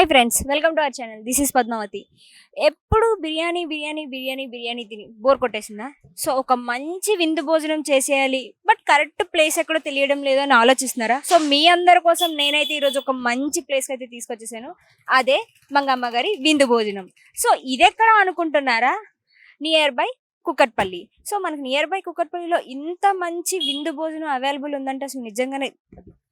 Hi friends, welcome to our channel. This is Padmavathi. ఎప్పుడు బిర్యానీ బిర్యానీ బిర్యానీ బిర్యానీ తిని bore కొట్టేసిందా? So ఒక మంచి విందు భోజనం చేసేయాలి, బట్ కరెక్ట్ ప్లేస్ ఎక్కడో తెలియడం లేదో అని ఆలోచిస్తున్నారా? సో మీ అందరి కోసం నేనైతే ఈరోజు ఒక మంచి ప్లేస్కి అయితే తీసుకొచ్చేసాను. అదే మంగమ్మ గారి విందు భోజనం. సో ఇదెక్కడ అనుకుంటున్నారా? Near by Kukatpally. సో మనకి నియర్ బై కుకట్పల్లిలో ఇంత మంచి విందు భోజనం అవైలబుల్ ఉందంటే అసలు నిజంగానే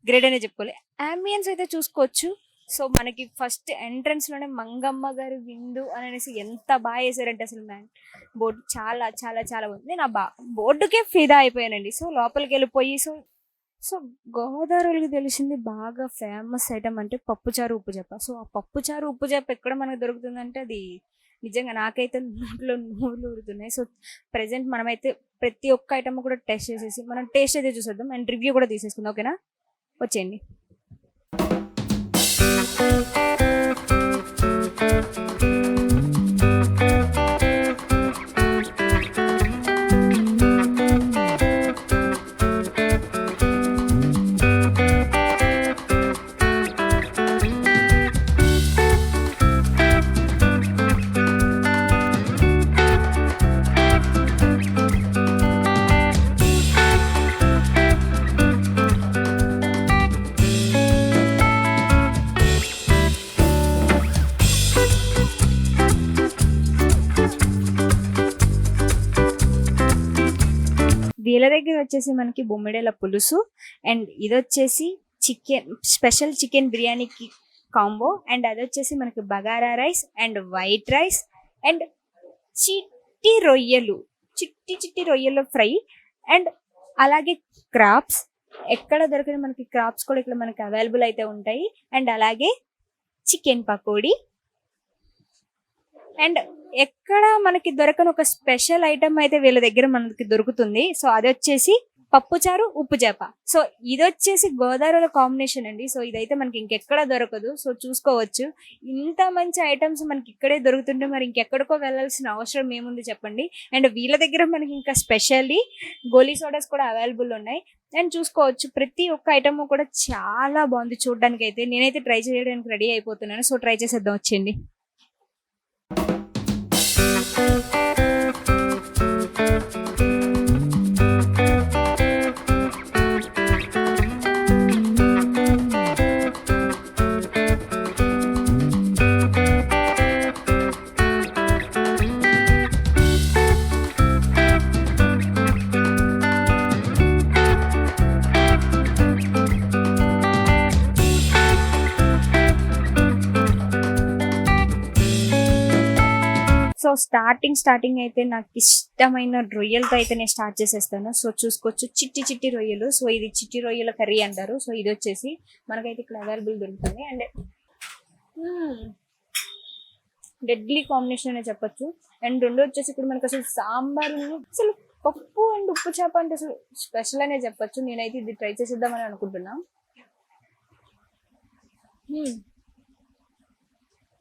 గ్రేట్ అనే చెప్పుకోవాలి. అంబియన్స్ అయితే చూసుకోవచ్చు. సో మనకి ఫస్ట్ ఎంట్రన్స్ లోనే మంగమ్మ గారి విందు అనేసి ఎంత బాగా వేసారంటే అసలు బోర్డు చాలా చాలా చాలా బాగుంది. నేను ఆ బోర్డుకే ఫిదా అయిపోయానండి. సో లోపలికి వెళ్ళిపోయి సో సో గోదావరికి తెలిసింది బాగా ఫేమస్ ఐటమ్ అంటే పప్పుచారు ఉప్పు చేప. సో ఆ పప్పుచారు ఉప్పు చేప ఎక్కడ మనకు దొరుకుతుందంటే అది నిజంగా నాకైతే నోట్లో నోళ్ళు ఊరుతున్నాయి. సో ప్రెసెంట్ మనమైతే ప్రతి ఒక్క ఐటమ్ కూడా టేస్ట్ చేసేసి మనం టేస్ట్ అయితే చూసేద్దాం అండ్ రివ్యూ కూడా తీసేసుకుందాం. ఓకేనా, వచ్చేయండి. వీళ్ళ దగ్గర వచ్చేసి మనకి బొమ్మిడేల పులుసు అండ్ ఇది వచ్చేసి చికెన్ స్పెషల్ చికెన్ బిర్యానీకి కాంబో అండ్ అది వచ్చేసి మనకి bagara rice and white rice and చిట్టి రొయ్యలు చిట్టి రొయ్యలు ఫ్రై అండ్ అలాగే క్రాప్స్. ఎక్కడ దొరికిన మనకి క్రాప్స్ కూడా ఇక్కడ మనకి అవైలబుల్ అయితే ఉంటాయి అండ్ అలాగే చికెన్ పకోడీ అండ్ ఎక్కడ మనకి దొరకని ఒక స్పెషల్ ఐటమ్ అయితే వీళ్ళ దగ్గర మనకి దొరుకుతుంది. సో అది వచ్చేసి పప్పుచారు ఉప్పు చేప. సో ఇది వచ్చేసి గోదావరిలో కాంబినేషన్ అండి. సో ఇదైతే మనకి ఇంకెక్కడ దొరకదు. సో చూసుకోవచ్చు, ఇంత మంచి ఐటమ్స్ మనకి ఇక్కడే దొరుకుతుంటే మరి ఇంకెక్కడికో వెళ్ళాల్సిన అవసరం ఏముంది చెప్పండి. అండ్ వీళ్ళ దగ్గర మనకి ఇంకా స్పెషల్లీ గోలీ సోడాస్ కూడా అవైలబుల్ ఉన్నాయి అండ్ చూసుకోవచ్చు. ప్రతి ఒక్క ఐటమ్ కూడా చాలా బాగుంది చూడడానికి. అయితే నేనైతే ట్రై చేయడానికి రెడీ అయిపోతున్నాను. సో ట్రై చేసేద్దాం, వచ్చేయండి. సో స్టార్టింగ్ అయితే నాకు ఇష్టమైన రొయ్యలతో అయితే నేను స్టార్ట్ చేసేస్తాను. సో చూసుకోవచ్చు, చిట్టి రొయ్యలు. సో ఇది చిట్టి రొయ్యల కర్రీ అంటారు. సో ఇది వచ్చేసి మనకైతే ఇక్కడ అవైలబుల్ దొరుకుతుంది అండ్ డెడ్లీ కాంబినేషన్ అనే చెప్పొచ్చు. అండ్ రెండు వచ్చేసి ఇక్కడ మనకు అసలు సాంబార్ అసలు పప్పు అండ్ ఉప్పు చేప అంటే అసలు స్పెషల్ అనే చెప్పొచ్చు. నేనైతే ఇది ట్రై చేసేద్దామని అనుకుంటున్నా.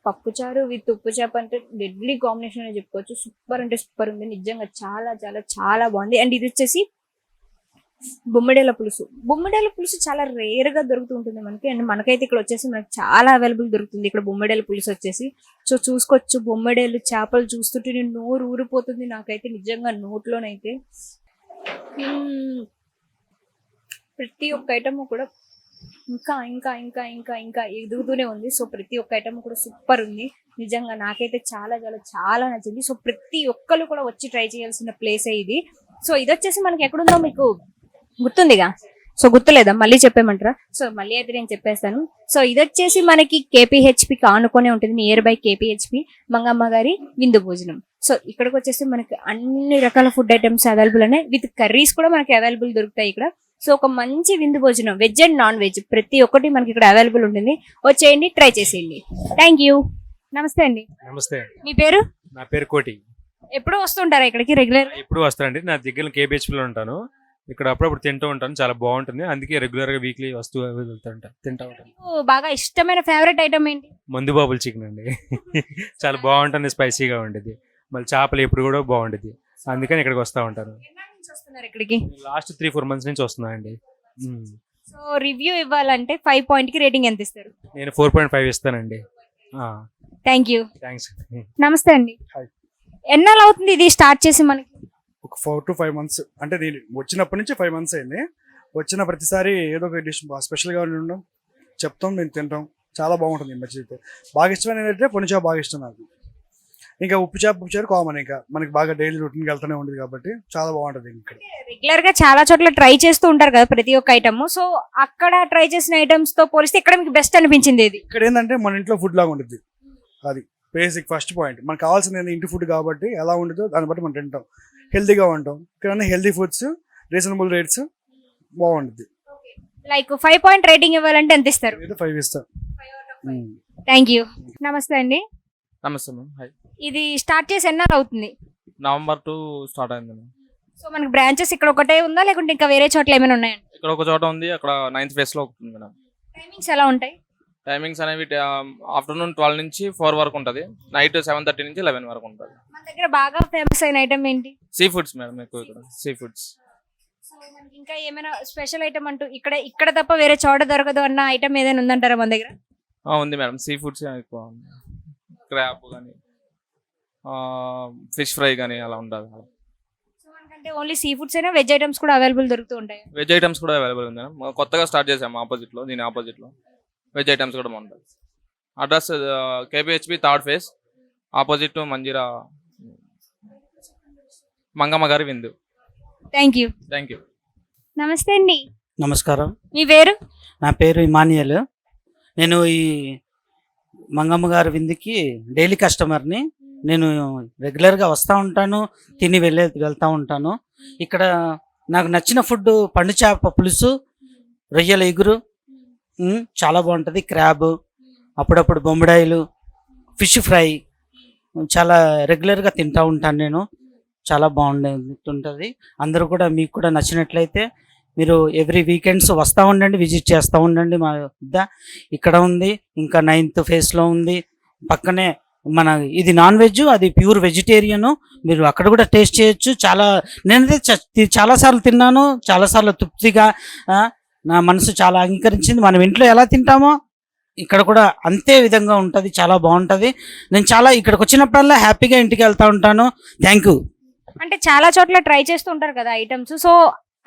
పప్పుచారు విత్ ఉప్పు చేప అంటే డెడ్లీ కాంబినేషన్ అని చెప్పుకోవచ్చు. సూపర్ అంటే సూపర్ ఉంది, నిజంగా చాలా చాలా చాలా బాగుంది. అండ్ ఇది వచ్చేసి బొమ్మిడేల పులుసు చాలా రేర్ గా దొరుకుతుంటుంది మనకి. అండ్ మనకైతే ఇక్కడ వచ్చేసి మనకి చాలా అవైలబుల్ దొరుకుతుంది ఇక్కడ బొమ్మిడేల పులుసు వచ్చేసి. సో చూసుకోవచ్చు, బొమ్మిడేలు చేపలు చూస్తుంటే నేను నోరు ఊరిపోతుంది నాకైతే నిజంగా నోట్లోనైతే. ప్రతి ఒక్క ఐటమ్ కూడా ఇంకా ఇంకా ఇంకా ఇంకా ఇంకా ఎదుగుతూనే ఉంది. సో ప్రతి ఒక్క ఐటమ్ కూడా సూపర్ ఉంది, నిజంగా నాకైతే చాలా చాలా చాలా నచ్చింది. సో ప్రతి ఒక్కరు కూడా వచ్చి ట్రై చేయాల్సిన ప్లేసే ఇది. సో ఇది వచ్చేసి మనకి ఎక్కడుందో మీకు గుర్తుందిగా? సో గుర్తులేదా? మళ్ళీ చెప్పేమంటారా? సో మళ్ళీ అయితే నేను చెప్పేస్తాను. సో ఇది వచ్చేసి మనకి కేపీహెచ్పికి ఆనుకొనే ఉంటుంది, నియర్ బై కేపీహెచ్పి మంగమ్మ గారి విందు భోజనం. సో ఇక్కడికి వచ్చేసి మనకి అన్ని రకాల ఫుడ్ ఐటమ్స్ అవైలబుల్ ఉన్నాయి, విత్ కర్రీస్ కూడా మనకి అవైలబుల్ దొరుకుతాయి ఇక్కడ. సో ఒక మంచి విందు భోజనం, వెజ్ అండ్ నాన్ వెజ్ ప్రతి ఒక్కటి మనకి ఇక్కడ అవైలబుల్ ఉంటుంది. వచ్చేయండి, ట్రై చేసేయండి. Thank you. నమస్తే అండి. నమస్తే. మీ పేరు? నా పేరు కోటి. ఎప్పుడు వస్తుంటారా ఇక్కడికి రెగ్యులర్? ఎప్పుడు వస్తానండి, నా దగ్గర కేబిహెచ్పిలో ఉంటాను. ఇక్కడ అప్పుడప్పుడు తింటూ ఉంటాను, చాలా బాగుంటుంది. అందుకే రెగ్యులర్ గా వీక్లీ వస్తూ తింటా ఉంటాను. బాగా ఇష్టమైన ఫేవరెట్ ఐటమ్ ఏంటి? మందు బాబుల్ చికెన్ అండి. చాలా బాగుంటుంది, స్పైసీగా ఉండేది. మళ్ళీ చేపలు ఎప్పుడు కూడా బాగుండేది, అందుకని ఇక్కడికి వస్తూ ఉంటాను. ఇక్కడికి లాస్ట్ 3-4 months నుంచి వస్తున్నా అండి. సో రివ్యూ ఇవ్వాలంటే 5 పాయింట్ కి రేటింగ్ ఎంత ఇస్తారు? నేను 4.5 ఇస్తానండి. Thank you. థ్యాంక్స్. నమస్తే అండి. Hi. ఎన్నాళ్ళు అవుతుంది ఇది స్టార్ట్ చేసి మనకి? ఒక 4 to 5 months, అంటే నేను వచ్చినప్పటి నుంచి 5 months అయింది. వచ్చిన ప్రతిసారి ఏదో ఒక డిష్ స్పెషల్గా ఉండడం చెప్తాం, మేము తింటాం. చాలా బాగుంటుంది ఈ మధ్య అయితే. బాగా ఇష్టమైన ఏంటంటే పొని చేప బాగా ఇష్టం నాకు. ఇంకా ఉప్పు చేప కామన్, ఇంకా మనకి బాగా డైలీ రొటీన్కి వెళ్తూనే ఉంటుంది కాబట్టి చాలా బాగుంటుంది. ఇక్కడ రెగ్యులర్ గా చాలా చోట్ల ట్రై చేస్తూ ఉంటారు కదా ప్రతి ఒక్క ఐటమ్. సో అక్కడ ట్రై చేసిన ఐటమ్స్ తో పోలిస్తే ఇక్కడ మీకు బెస్ట్ అనిపించింది ఏది? ఇక్కడ ఏంటంటే మన ఇంట్లో ఫుడ్ లాగా ఉంటుంది. అది బేసిక్ ఫస్ట్ పాయింట్. మనకు కావాల్సింది ఇంటి ఫుడ్ కాబట్టి ఎలా ఉంటుందో దాన్ని బట్టి మనం తింటాం, హెల్తీగా ఉంటాం. ఇక్కడ హెల్తీ ఫుడ్స్, రీజనబుల్ రేట్స్, బాగుంటుంది. లైక్ 5 పాయింట్ రేటింగ్ ఇవ్వాలంటే ఎంత ఇస్తారు? 5 ఇస్తాం. Thank you. నమస్తే అండి. నమస్తే మ్యామ్. హాయ్. ఇది స్టార్ట్ చేసి ఎన్నాళ్ళు అవుతుంది? నవంబర్ 2 స్టార్ట్ అయింది మ్యామ్. సో మనకి బ్రాంచెస్ ఇక్కడ ఒకటే ఉందా లేకుంటే ఇంకా వేరే చోట్ల ఏమైనా ఉన్నాయండి? ఇక్కడ ఒక చోట ఉంది, అక్కడ 9th phase లో ఒకటి ఉంది మేడం. టైమింగ్స్ ఎలా ఉంటాయి? టైమింగ్స్ అనేవి ఆఫ్టర్నూన్ 12 నుంచి 4 వరకు ఉంటుంది, నైట్ 7:30 నుంచి 11 వరకు ఉంటుంది. మన దగ్గర బాగా ఫేమస్ అయిన ఐటమ్ ఏంటి? సీ ఫుడ్స్ మేడం, ఎక్కువ ఇక్కడ సీ ఫుడ్స్. సో మనకి ఇంకా ఏమైనా స్పెషల్ ఐటమ్ అంటూ ఇక్కడ తప్ప వేరే చోట దొరకదు అన్న ఐటమ్ ఏదైనా ఉందంటారా మన దగ్గర? ఉంది మేడం, సీ ఫుడ్స్ ఎక్కువ ఉంది. క్రాబ్ కానీ ఫిష్ ఫ్రై కానీ అలా ఉంటుంది. సో మనకంటే ఓన్లీ సీ ఫుడ్స్ అయినా వెజ్ ఐటమ్స్ కూడా అవైలబుల్ దొరుకుతూ ఉంటాయి. వెజ్ ఐటమ్స్ కూడా అవైలబుల్ ఉంది మేడం. కొత్తగా స్టార్ట్ చేసాము ఆపోజిట్లో, దీని ఆపోజిట్లో వెజ్ ఐటమ్స్ కూడా బాగుంటుంది. Address KBHP 3rd phase, opposite to Manjeera, Mangamma గారి విందు. Thank you. Thank you. నమస్తే అండి. నమస్కారం. మీ పేరు? నా పేరు ఇమానియల్. నేను ఈ మంగమ్మ గారి విందుకి డైలీ కస్టమర్ని. నేను రెగ్యులర్గా వస్తూ ఉంటాను, తిని వెళ్తూ ఉంటాను. ఇక్కడ నాకు నచ్చిన ఫుడ్ పండు చేప పులుసు, రొయ్యల ఎగురు చాలా బాగుంటుంది. క్రాబ్, అప్పుడప్పుడు బొమ్మడాయిలు, ఫిష్ ఫ్రై చాలా రెగ్యులర్గా తింటూ ఉంటాను నేను. చాలా బాగుంటుంది. అందరూ కూడా మీకు కూడా నచ్చినట్లయితే మీరు ఎవ్రీ వీకెండ్స్ వస్తూ ఉండండి, విజిట్ చేస్తూ ఉండండి. మా వద్ద ఇక్కడ ఉంది, ఇంకా 9th phase లో ఉంది. పక్కనే మన ఇది నాన్ వెజ్, అది ప్యూర్ వెజిటేరియన్. మీరు అక్కడ కూడా టేస్ట్ చేయొచ్చు. నేనైతే చాలాసార్లు తిన్నాను, చాలాసార్లు తృప్తిగా నా మనసు చాలా అంగీకరించింది. మనం ఇంట్లో ఎలా తింటామో ఇక్కడ కూడా అంతే విధంగా ఉంటుంది, చాలా బాగుంటుంది. నేను చాలా ఇక్కడికి వచ్చినప్పుడల్లా హ్యాపీగా ఇంటికి వెళ్తూ ఉంటాను. Thank you. అంటే చాలా చోట్ల ట్రై చేస్తూ ఉంటారు కదా ఐటమ్స్. సో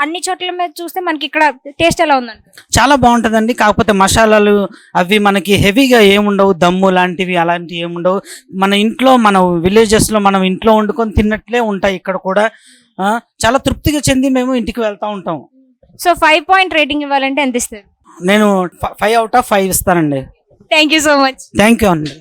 అన్ని చోట్ల మీద చూస్తే మనకి ఇక్కడ టేస్ట్ ఎలా ఉందండి? చాలా బాగుంటుందండి. కాకపోతే మసాలాలు అవి మనకి హెవీగా ఏముండవు, దమ్ము లాంటివి అలాంటివి ఏముండవు. మన ఇంట్లో, మన విలేజెస్లో మనం ఇంట్లో వండుకొని తిన్నట్లే ఉంటాయి. ఇక్కడ కూడా చాలా తృప్తిగా చెంది మేము ఇంటికి వెళ్తూ ఉంటాం. సో 5 పాయింట్ రేటింగ్ ఇవ్వాలంటే ఎంత ఇస్తారు? నేను 5 out of 5 ఇస్తానండి. Thank you so much. Thank you అండి.